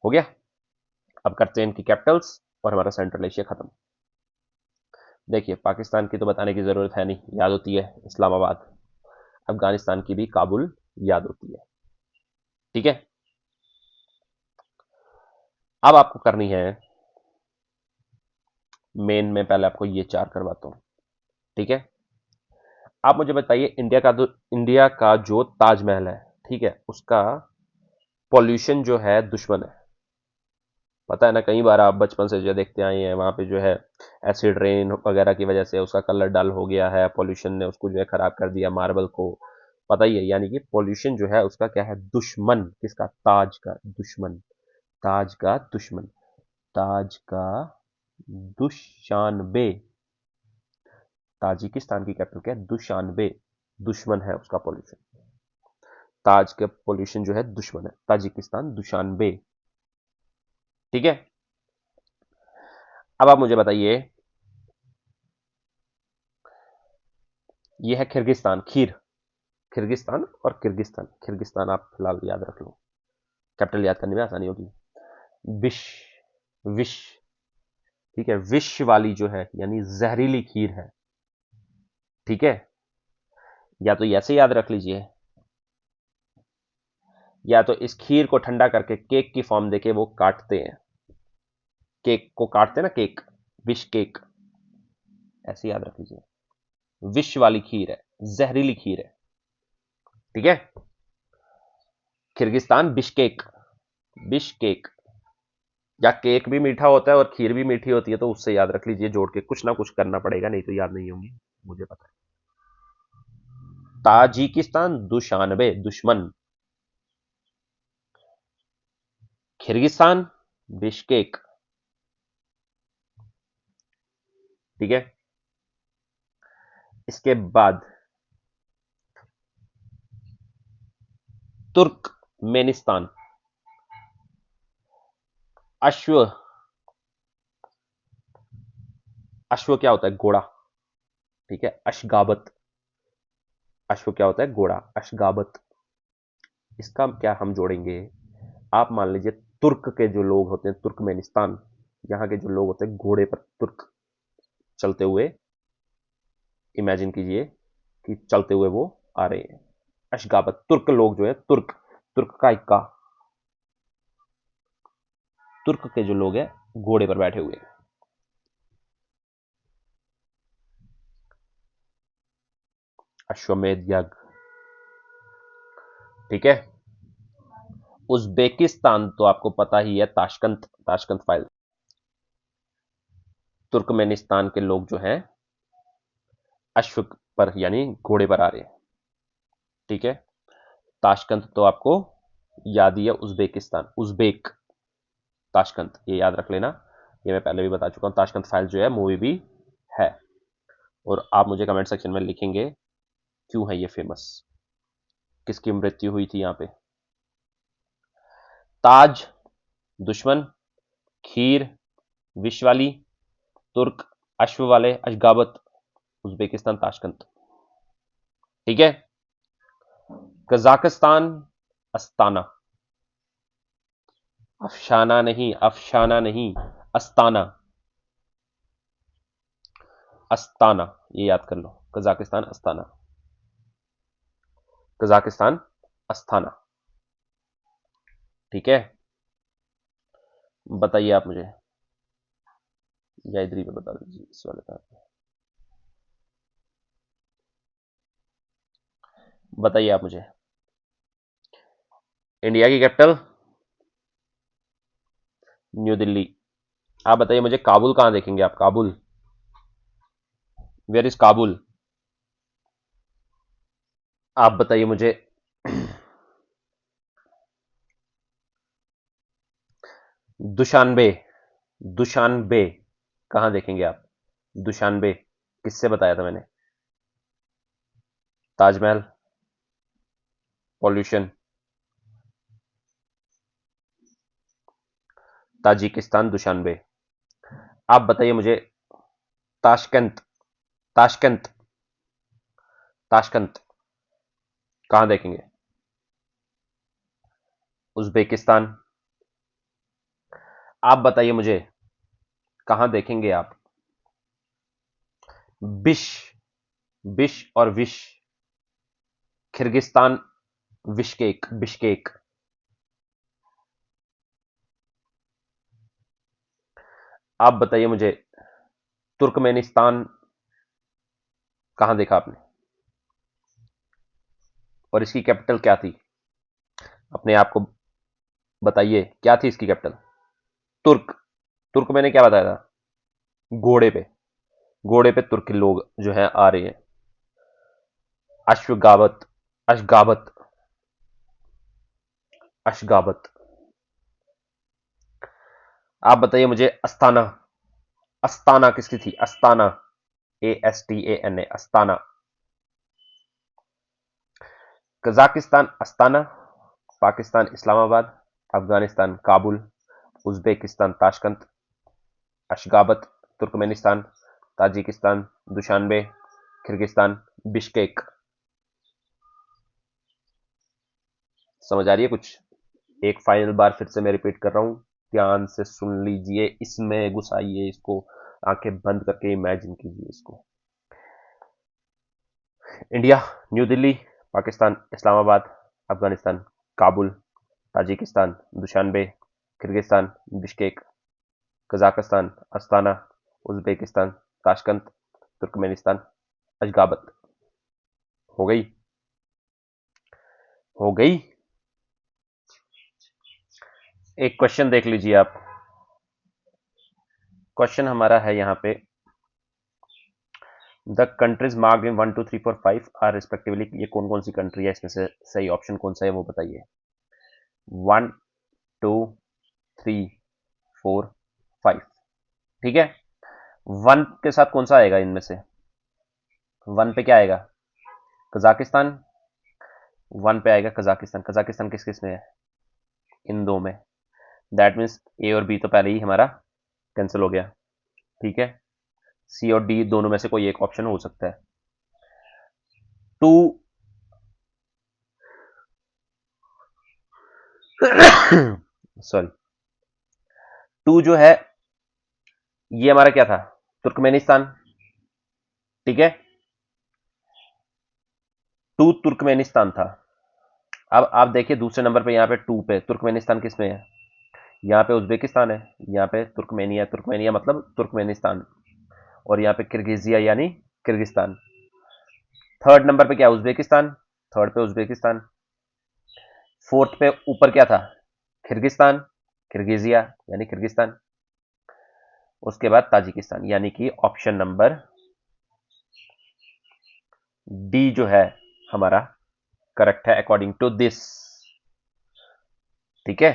हो गया? अब करते हैं इनकी कैपिटल्स और हमारा सेंट्रल एशिया खत्म। देखिए, पाकिस्तान की तो बताने की ज़रूरत है नहीं, याद होती है इस्लामाबाद। अफगानिस्तान की भी काबुल याद होती है। ठीक है। अब आपको करनी है मेन में, पहले आपको ये 4 करवाता हूं। ठीक है। आप मुझे बताइए, इंडिया का जो ताजमहल है, ठीक है, उसका पॉल्यूशन जो है दुश्मन है। पता है ना, कई बार आप बचपन से जो देखते आए हैं, वहां पे जो है एसिड रेन वगैरह की वजह से उसका कलर डल हो गया है, पॉल्यूशन ने उसको जो है खराब कर दिया, मार्बल को। पता ही है, यानी कि पॉल्यूशन जो है उसका क्या है, दुश्मन। किसका? ताज का दुश्मन। ताज का दुश्मन। ताज का दुशानबे। ताजिकिस्तान की कैपिटल क्या है? दुशानबे। दुश्मन है उसका पॉल्यूशन। ताज का पॉल्यूशन जो है दुश्मन है, ताजिकिस्तान दुशानबे। ठीक है। अब आप मुझे बताइए, ये है किर्गिस्तान, खीर। किर्गिस्तान और किर्गिस्तान, किर्गिस्तान आप फिलहाल याद रख लो, कैपिटल याद करने में आसानी होगी। विश, विश, ठीक है, विश वाली जो है यानी जहरीली खीर है। ठीक है। या तो ऐसे याद रख लीजिए, या तो इस खीर को ठंडा करके केक की फॉर्म देके वो काटते हैं, केक को काटते हैं ना, केक, विश केक, ऐसे याद रख लीजिए। विश वाली खीर है, जहरीली खीर है। ठीक है। Kyrgyzstan Bishkek. बिश्केक। या केक भी मीठा होता है और खीर भी मीठी होती है, तो उससे याद रख लीजिए, जोड़ के कुछ ना कुछ करना पड़ेगा, नहीं तो याद नहीं होंगी, मुझे पता है। ताजिकिस्तान दुशानबे, दुश्मन। Kyrgyzstan Bishkek. ठीक है। इसके बाद तुर्कमेनिस्तान। अश्व। अश्व क्या होता है? घोड़ा। ठीक है, अशगाबत। अश्व क्या होता है? घोड़ा, अशगाबत। इसका क्या हम जोड़ेंगे? आप मान लीजिए, तुर्क के जो लोग होते हैं, तुर्कमेनिस्तान, यहाँ के जो लोग होते हैं, घोड़े पर तुर्क चलते हुए, इमेजिन कीजिए कि चलते हुए वो आ रहे हैं। अशगाबत, तुर्क लोग जो है, तुर्क, तुर्क का इक्का, तुर्क के जो लोग हैं घोड़े पर बैठे हुए हैं। अश्वमेध यज्ञ। ठीक है। उज्बेकिस्तान तो आपको पता ही है, ताशकंद, ताशकंद फाइल। तुर्कमेनिस्तान के लोग जो हैं अश्व पर यानी घोड़े पर आ रहे हैं। ठीक है। ताशकंद तो आपको याद ही है, उज्बेकिस्तान, उज्बेक, ताशकंद, ये याद रख लेना। ये मैं पहले भी बता चुका हूं, ताशकंद फाइल जो है मूवी भी है। और आप मुझे कमेंट सेक्शन में लिखेंगे क्यों है ये फेमस, किसकी मृत्यु हुई थी यहां पे। ताज दुश्मन, खीर विष वाली, तुर्क अश्व वाले, अशगाबत, उज्बेकिस्तान ताशकंद। ठीक है। Kazakhstan Astana. अफशाना नहीं, अफशाना नहीं, अस्ताना, अस्ताना, ये याद कर लो, कजाकिस्तान अस्ताना, कजाकिस्तान अस्ताना। ठीक है। बताइए आप मुझे, या इधर ही पे बता दीजिए इस वाले का। बताइए आप मुझे, इंडिया की कैपिटल न्यू दिल्ली। आप बताइए मुझे, काबुल कहां देखेंगे आप? Kabul, where is Kabul? आप बताइए मुझे, दुशानबे, दुशानबे कहां देखेंगे आप? दुशानबे किससे बताया था मैंने? Taj Mahal, pollution, Tajikistan Dushanbe. आप बताइए मुझे, ताशकंद, ताशकंद, ताशकंद कहां देखेंगे? उज्बेकिस्तान। आप बताइए मुझे, कहां देखेंगे आप? बिश, बिश और विश, किर्गिस्तान, बिश्केक, बिश्केक। आप बताइए मुझे, तुर्कमेनिस्तान कहां देखा आपने, और इसकी कैपिटल क्या थी? अपने आप को बताइए, क्या थी इसकी कैपिटल? तुर्क। तुर्क मैंने क्या बताया था? घोड़े पे। घोड़े पे तुर्क लोग जो हैं आ रहे हैं। अश्वगावत। अशगावत। अशगावत। आप बताइए मुझे, अस्ताना। अस्ताना किसकी थी? Astana. ASTANA, Astana. Kazakhstan Astana, Pakistan Islamabad, Afghanistan Kabul, Uzbekistan Tashkent, Ashgabat Turkmenistan, Tajikistan Dushanbe, Kyrgyzstan Bishkek. समझ आ रही है कुछ? एक फाइनल बार फिर से मैं रिपीट कर रहा हूं, ध्यान से सुन लीजिए, इसमें घुसाइए इसको, आंखें बंद करके इमेजिन कीजिए इसको। India New Delhi, Pakistan Islamabad, Afghanistan Kabul, Tajikistan Dushanbe, Kyrgyzstan Bishkek, Kazakhstan Astana, Uzbekistan Tashkent, Turkmenistan Ashgabat. हो गई? हो गई? एक क्वेश्चन देख लीजिए आप। क्वेश्चन हमारा है यहाँ पे, the countries marked in 1 2 3 4 5 are respectively. ये कौन कौन सी कंट्री है, इसमें से सही ऑप्शन कौन सा है वो बताइए। 1 2 3 4 5। ठीक है। वन के साथ कौन सा आएगा इनमें से? वन पे क्या आएगा? कजाकिस्तान। वन पे आएगा कजाकिस्तान। कजाकिस्तान किस किस में है? इन दो में। दैट मीन्स ए और बी तो पहले ही हमारा कैंसिल हो गया। ठीक है। सी और डी दोनों में से कोई एक ऑप्शन हो सकता है। टू सॉरी, टू जो है ये हमारा क्या था? तुर्कमेनिस्तान। ठीक है। टू तुर्कमेनिस्तान था। अब आप देखिए दूसरे नंबर पे, यहाँ पे टू पे तुर्कमेनिस्तान किस में है? यहाँ पे उज्बेकिस्तान है, यहाँ पे तुर्कमेनिया। तुर्कमेनिया मतलब तुर्कमेनिस्तान। और यहाँ पे किर्गिजिया यानी किर्गिस्तान। थर्ड नंबर पे क्या? उज्बेकिस्तान। थर्ड पे उज्बेकिस्तान। फोर्थ पे ऊपर क्या था? किर्गिस्तान, किर्गिजिया यानी किर्गिस्तान। उसके बाद ताजिकिस्तान, यानी कि ऑप्शन नंबर डी जो है हमारा करेक्ट है अकॉर्डिंग टू दिस। ठीक है।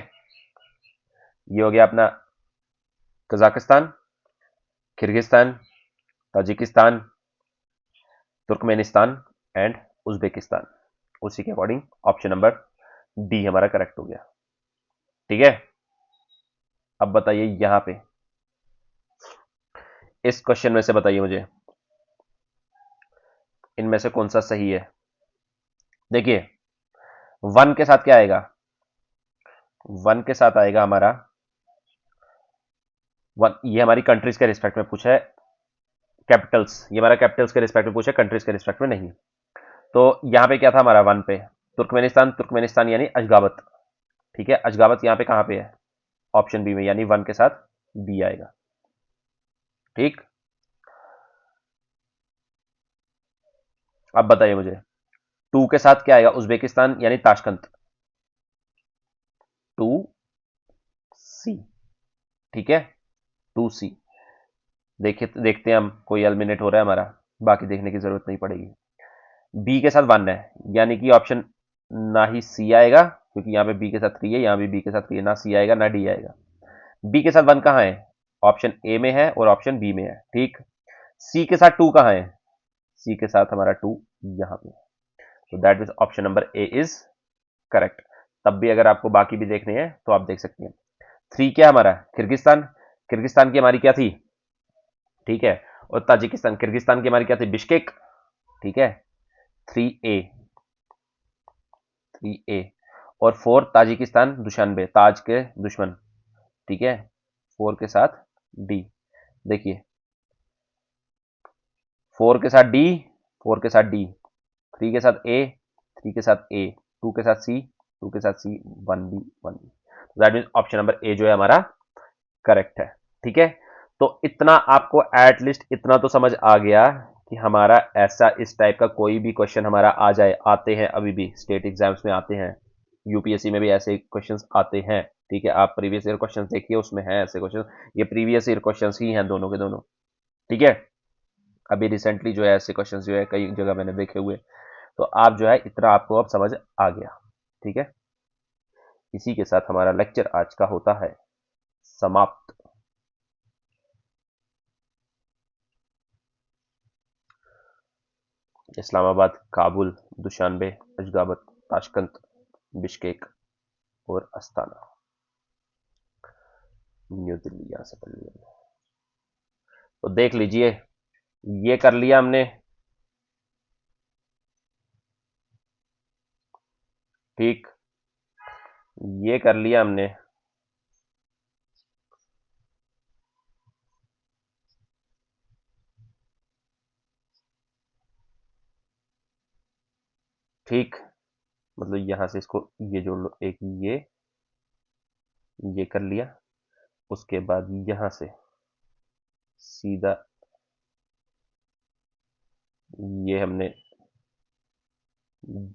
ये हो गया अपना Kazakhstan, Kyrgyzstan, Tajikistan, Turkmenistan and Uzbekistan. उसी के अकॉर्डिंग ऑप्शन नंबर डी हमारा करेक्ट हो गया। ठीक है। अब बताइए यहां पे इस क्वेश्चन में से बताइए मुझे, इनमें से कौन सा सही है? देखिए, वन के साथ क्या आएगा? वन के साथ आएगा हमारा वन। ये हमारी कंट्रीज के रिस्पेक्ट में पूछा है, कैपिटल्स। ये हमारा कैपिटल्स के रिस्पेक्ट में पूछा है, कंट्रीज के रिस्पेक्ट में नहीं। तो यहां पे क्या था हमारा वन पे? तुर्कमेनिस्तान। तुर्कमेनिस्तान यानी अशगावत। ठीक है। अशगावत यहां पे कहां पे है? ऑप्शन बी में, यानी वन के साथ बी आएगा। ठीक। अब बताइए मुझे, टू के साथ क्या आएगा? उज्बेकिस्तान यानी ताशकंद। टू सी। ठीक है। टू सी। देखिए, देखते हैं हम कोई एलिमिनेट हो रहा है हमारा, बाकी देखने की जरूरत नहीं पड़ेगी। बी के साथ वन है, यानी कि ऑप्शन ना ही सी आएगा, क्योंकि यहाँ पे बी के साथ थ्री है, यहाँ भी बी के साथ थ्री है, ना सी आएगा ना डी आएगा। बी के साथ वन कहाँ है? ऑप्शन ए में है और ऑप्शन बी में है। ठीक। सी के साथ टू कहाँ है? सी के साथ हमारा टू यहाँ पे। तो that means option number A is correct. तब भी अगर आपको बाकी भी देखने हैं तो आप देख सकते हैं। थ्री क्या हमारा? किर्गिस्तान। किर्गिस्तान की हमारी क्या थी? ठीक है। और ताजिकिस्तान। किर्गिस्तान की हमारी क्या थी? बिश्केक। ठीक है। थ्री ए। थ्री ए। और फोर ताजिकिस्तान दुशानबे, ताज के दुश्मन। ठीक है। फोर के साथ डी। देखिए, फोर के साथ डी, फोर के साथ डी, थ्री के साथ ए, थ्री के साथ ए, टू के साथ सी, टू के साथ C, one B, one B. That mean option number A जो है हमारा करेक्ट है। ठीक है। तो इतना आपको एटलीस्ट इतना तो समझ आ गया कि हमारा ऐसा इस टाइप का कोई भी क्वेश्चन हमारा आ जाए, आते हैं अभी भी स्टेट एग्जाम्स में आते हैं, यूपीएससी में भी ऐसे क्वेश्चंस आते हैं। ठीक है, आप प्रीवियस ईयर क्वेश्चंस देखिए, उसमें है ऐसे क्वेश्चन, ये प्रीवियस ईयर क्वेश्चंस ही हैं दोनों के दोनों। ठीक है, अभी रिसेंटली जो है ऐसे क्वेश्चंस जो है कई जगह मैंने देखे हुए। तो आप जो है इतना आपको अब समझ आ गया। ठीक है, इसी के साथ हमारा लेक्चर आज का होता है समाप्त। Islamabad, Kabul, Dushanbe, Ashgabat, Tashkent, Bishkek और अस्ताना, न्यू दिल्ली, यहां से पढ़ लिया। तो देख लीजिए, ये कर लिया हमने। ठीक, ये कर लिया हमने। ठीक, मतलब यहां से इसको ये जोड़ लो, एक ये कर लिया। उसके बाद यहां से सीधा ये हमने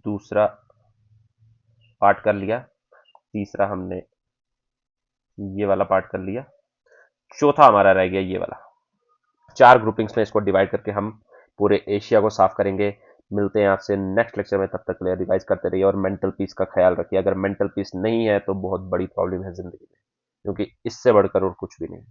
दूसरा पार्ट कर लिया, तीसरा हमने ये वाला पार्ट कर लिया, चौथा हमारा रह गया ये वाला। 4 ग्रुपिंग्स में इसको डिवाइड करके हम पूरे एशिया को साफ करेंगे। मिलते हैं आपसे नेक्स्ट लेक्चर में, तब तक के लिए रिवाइज करते रहिए और मेंटल पीस का ख्याल रखिए। अगर मेंटल पीस नहीं है तो बहुत बड़ी प्रॉब्लम है जिंदगी में, क्योंकि इससे बढ़कर और कुछ भी नहीं।